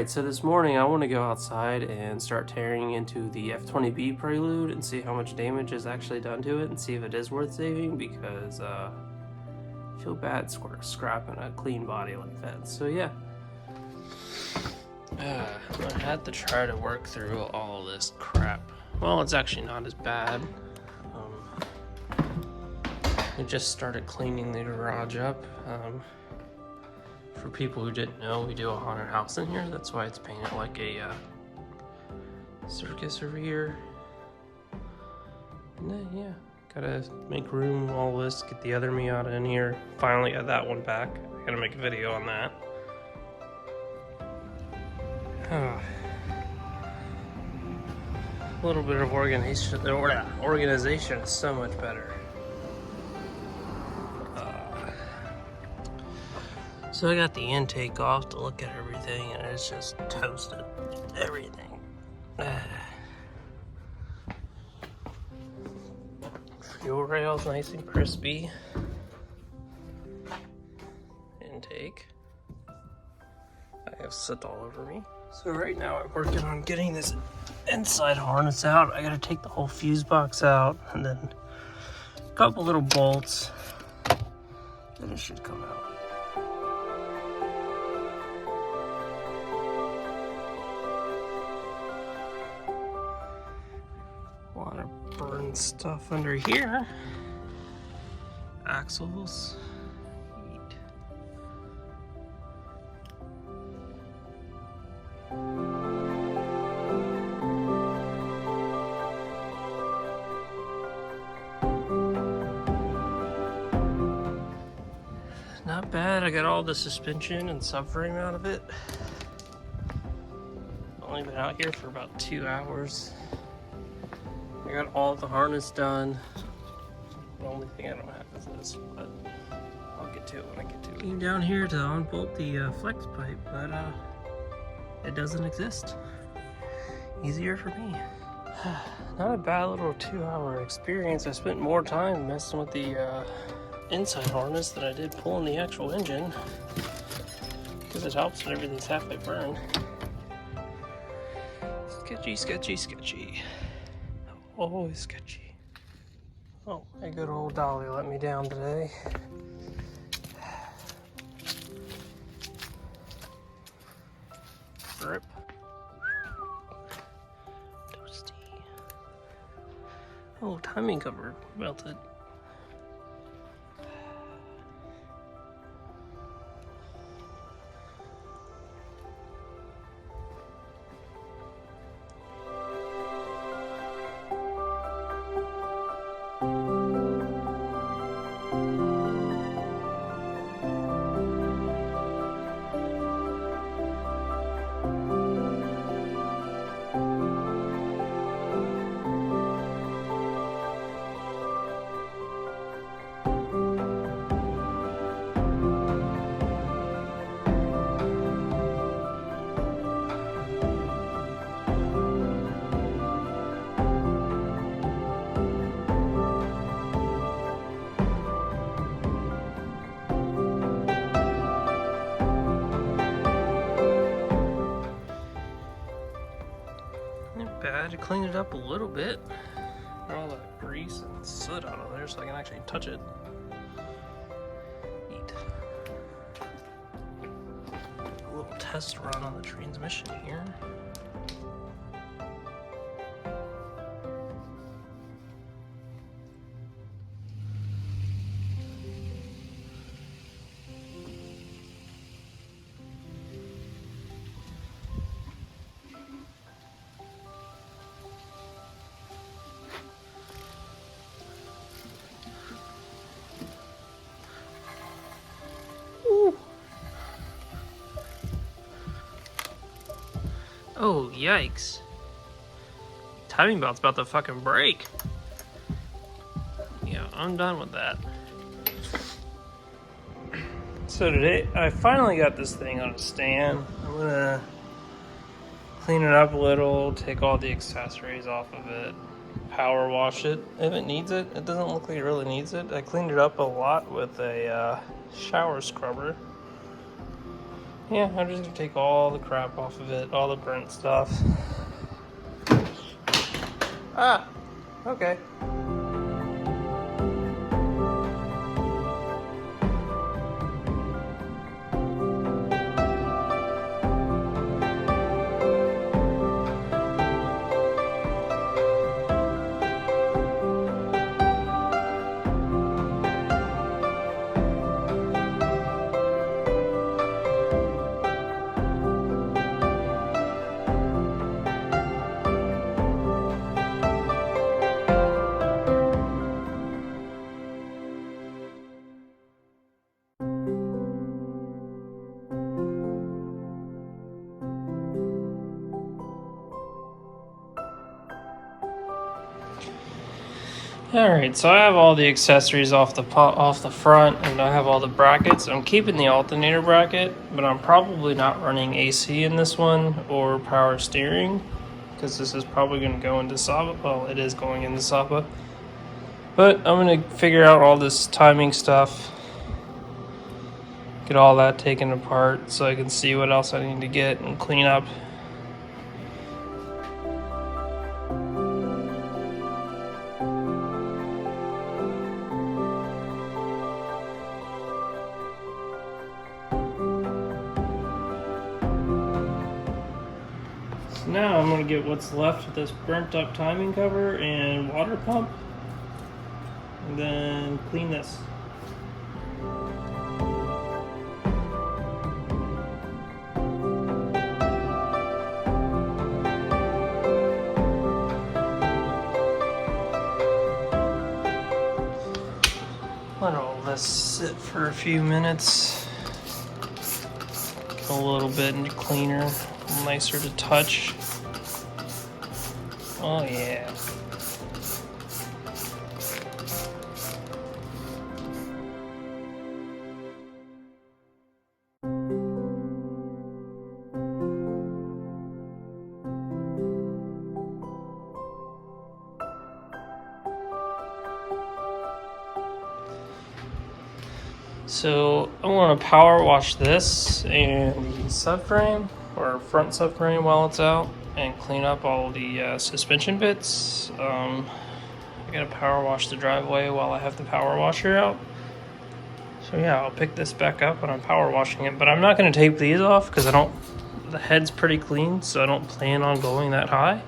Alright, so this morning I want to go outside and start tearing into the F20b Prelude and see how much damage is actually done to it and see if it is worth saving, because I feel bad scrapping a clean body like that. So yeah. I had to try to work through all this crap. Well, it's actually not as bad. We just started cleaning the garage up. For people who didn't know, we do a haunted house in here. That's why it's painted like a circus over here. And then, yeah, gotta make room, all this, get the other Miata in here. Finally got that one back. I gotta make a video on that. A little bit of organization is so much better. So I got the intake off to look at everything, and it's just toasted. Everything. Fuel rail's nice and crispy. Intake. I have soot all over me. So right now I'm working on getting this inside harness out. I gotta take the whole fuse box out, and then a couple little bolts. Then it should come out. A lot of burn stuff under here. Axles. Not bad. I got all the suspension and subframe out of it. Only been out here for about 2 hours. I got all the harness done. The only thing I don't have is this, but I'll get to it when I get to it. Came down here to unbolt the flex pipe, but it doesn't exist. Easier for me. Not a bad little 2-hour experience. I spent more time messing with the inside harness than I did pulling the actual engine, because it helps when everything's halfway burned. Sketchy, sketchy, sketchy. Always sketchy. Oh, my good old Dolly let me down today. Rip. Toasty. Oh, timing cover melted. I had to clean it up a little bit. Got all that grease and soot out of there so I can actually touch it. Neat. A little test run on the transmission here. Oh, yikes. Timing belt's about to fucking break. Yeah, I'm done with that. So today, I finally got this thing on a stand. I'm gonna clean it up a little, take all the accessories off of it, power wash it if it needs it. It doesn't look like it really needs it. I cleaned it up a lot with a shower scrubber. yeah, I'm just gonna take all the crap off of it, all the burnt stuff. Ah, okay. Alright, so I have all the accessories off the front, and I have all the brackets. I'm keeping the alternator bracket, but I'm probably not running AC in this one or power steering, because this is probably going to go into Saba. Well, it is going into Saba. But I'm going to figure out all this timing stuff, get all that taken apart so I can see what else I need to get and clean up. Now I'm going to get what's left of this burnt up timing cover and water pump, and then clean this. Let all this sit for a few minutes. Get a little bit cleaner, nicer to touch. Oh yeah. So I want to power wash this and the subframe, or front subframe, while it's out, and clean up all the suspension bits. I gotta power wash the driveway while I have the power washer out. So yeah, I'll pick this back up when I'm power washing it, but I'm not gonna tape these off because the head's pretty clean, so I don't plan on going that high.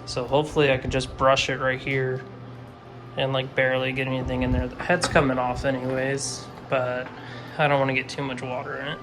So hopefully I can just brush it right here and like barely get anything in there. The head's coming off anyways, but I don't want to get too much water in it.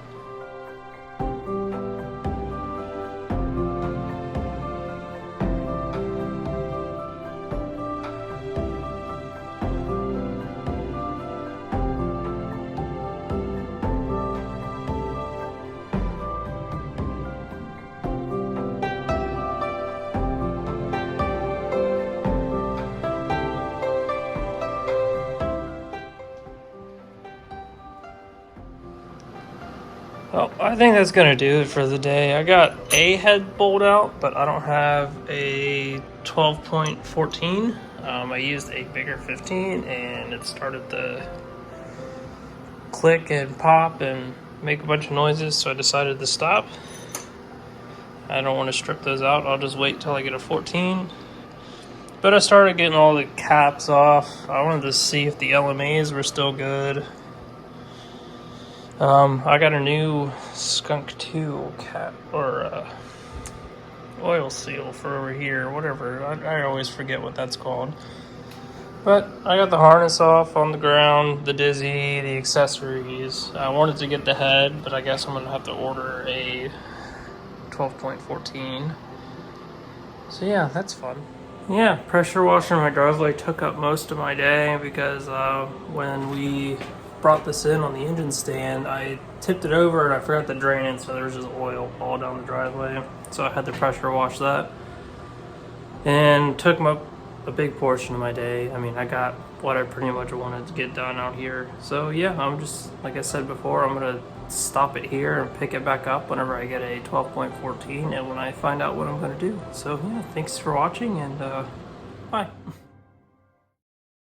Well, I think that's gonna do it for the day. I got a head bolt out, but I don't have a 12.14. I used a bigger 15 and it started to click and pop and make a bunch of noises, so I decided to stop. I don't want to strip those out. I'll just wait till I get a 14. But I started getting all the caps off. I wanted to see if the LMAs were still good. I got a new Skunk 2 cap, or oil seal for over here, whatever. I always forget what that's called. But I got the harness off on the ground, the dizzy, the accessories. I wanted to get the head, but I guess I'm going to have to order a 12.14. So yeah, that's fun. Yeah, pressure washing my driveway took up most of my day because when we brought this in on the engine stand, I tipped it over and I forgot to drain it, so there was just oil all down the driveway. So I had to pressure wash that, and took a big portion of my day. I mean, I got what I pretty much wanted to get done out here. So yeah, I'm just, like I said before, I'm gonna stop it here and pick it back up whenever I get a 12.14 and when I find out what I'm gonna do. So yeah, thanks for watching, and bye.